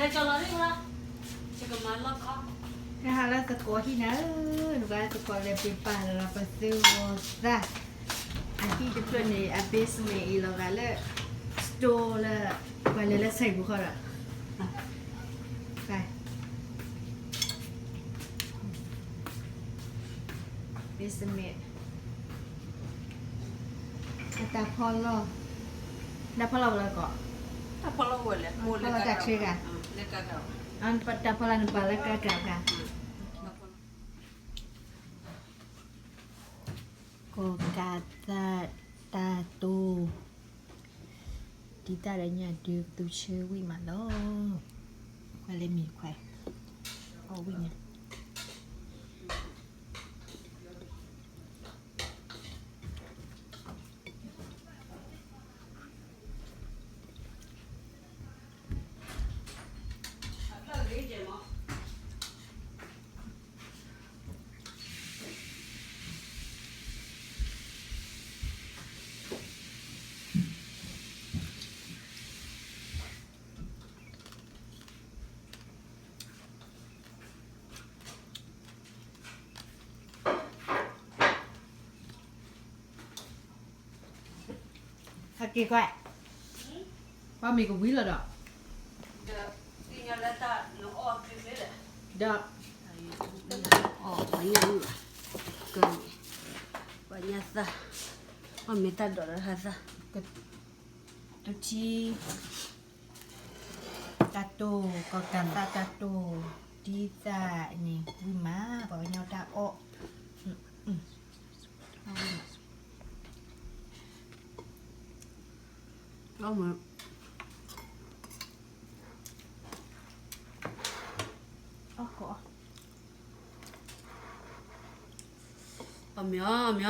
ได้จอแล้วนี่วะจะก็มาล็อกคอ นะคะแล้วสกอร์ที่นะหนูว่าสกอร์เลยเป็นป่าแล้วไปซื้อซะอันที่จะเพื่อนในอาเบสเมย์เรากันเลยสโตร์ละไปเลยแล้วใส่บุคคลอ่ะไปเบสเมย์ตาพอลล์แล้วพอเราเลยก่อน ถ้าพอเราเลยมูลเลยกะเลยกะ อันปัตตาพลันบาลกากาค่ะโกกาตาตาตูdi tadanya dia tu cewi malah kuala mi kuai oh winya Haki kuai ba mi ko wi la da tinggal letak no oh sini dah da oh banyak kan banyak sah oh minta dolar sah tu chi tato ko kata tato di ta ni wi ma ba nhau ta o oh mà ko oh mía